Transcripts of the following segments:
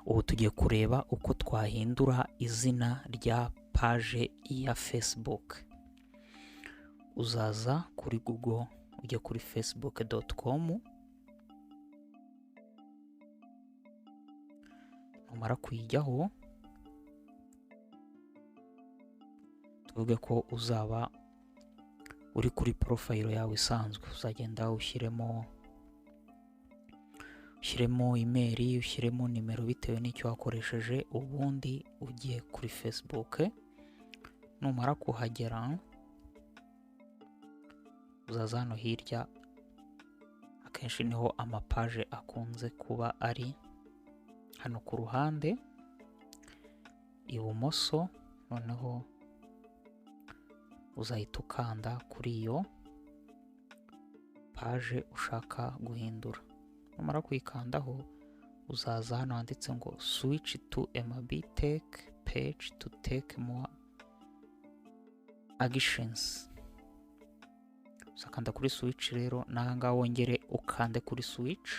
ubu tugiye kureba uko twahindura izina rya page ya Facebook. Uzaza kuri Google ujye kuri facebook.com, numara kuyijyaho tuvuge ko uzaba uri kuri profile yawe isanzwe. Uzagenda ushyiremo email, ushyiremo nimero bitewe n'icyo wakoresheje, ubundi ugiye kuri Facebook. Numara kuhagera uzaza hano hirya, akenshi niho amapaje akunze kuba ari, hano ku ruhande ibumoso. Noneho uzahita ukanda kuri iyo paje ushaka guhindura. Numara kuyikandaho uzaza hano handitse ngo switch to MB Tech page to take more actions. Uzakanda kuri switch rero, nanga wongere ukande kuri switch.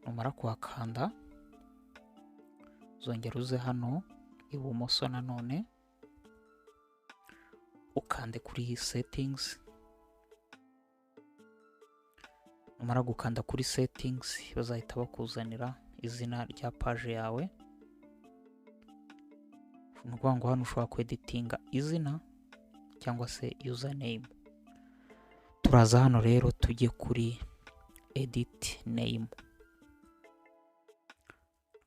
Numara kuhakanda uzongera uze hano ibumoso nanone ukande kuri settings. Numara gukanda kuri settings bazahita bakuzanira izina rya page yawe. Nukuvuga ngo hano ushobora kweditinga izina cyangwa se username. Turaza hano rero tujye kuri edit name.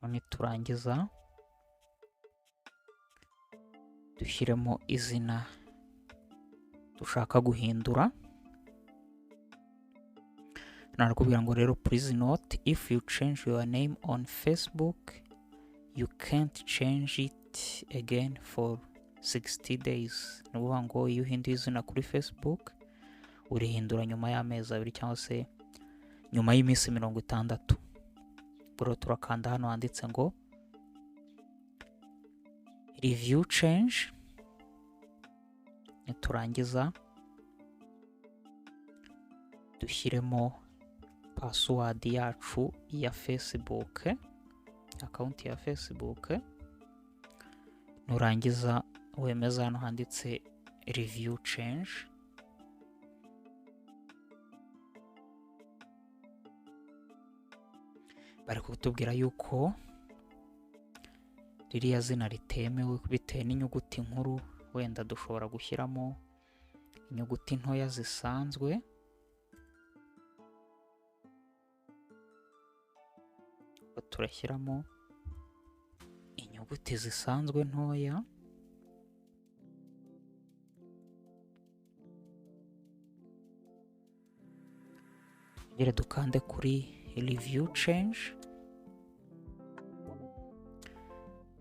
None turangiza dushyiremo izina dushaka guhindura. Narakubwira ngo rero please note, if you change your name on Facebook you can't change it again for 60 days. Nukuvuga ngo iyo uhinduye izina kuri Facebook urihindura nyuma y'amezi 2 cyangwa se nyuma y'iminsi 60. Bro turakanda hano handitse ngo review change. Niturangiza dushyiremo password yacu ya Facebook, account ya Facebook. Nurangiza wemeza hano handitse review change. Bari kutubwira yuko ririya zina ritemewe bitewe n'inyuguti nkuru. Wenda dushobora gushyiramo inyuguti ntoya zisanzwe. Turashyiramo inyuguti zisanzwe ntoya. Ngere dukande kuri review change.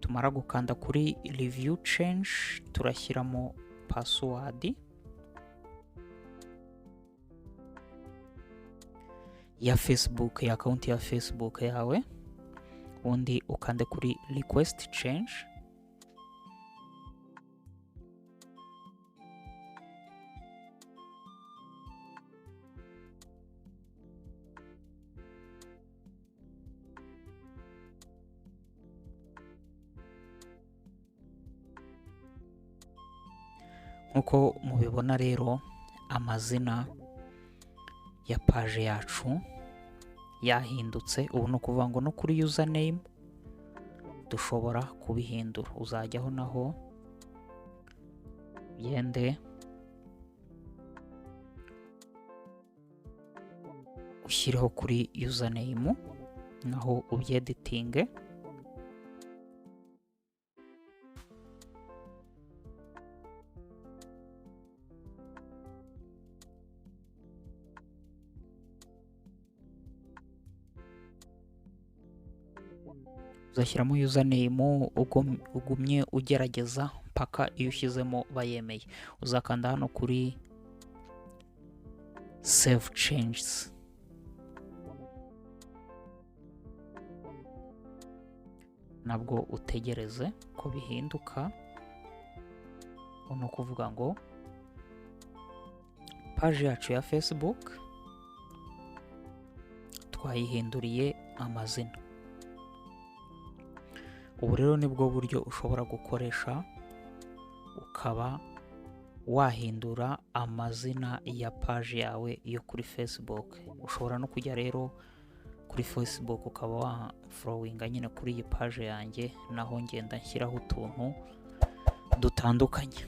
Tumara gukanda kuri review change turashyiramo password ya Facebook, ya account ya Facebook yawe. Undi ukande kuri request change. Nkuko mubibona rero amazina ya page yacu yahindutse. Ubu no kuvuga ngo no kuri username dushobora kubihindura. Uzajyaho naho yende ushyireho kuri username naho ubyeditinge. Uzashyiramo username ugumye ugerageza mpaka iyo ushyizemo bayemeye. Uzakanda hano kuri save changes. Nabwo utegereze ko bihinduka. Uno kuvuga ngo page yacu ya Facebook twayihinduriye amazina. Ubu rero nibwo buryo ushobora gukoresha ukaba wahindura amazina ya page yawe yo kuri Facebook. Ushobora no kujya rero kuri Facebook ukaba wafollowinga nyine kuri iyi page yanjye, naho ngenda nshyiraho utuntu dutandukanye.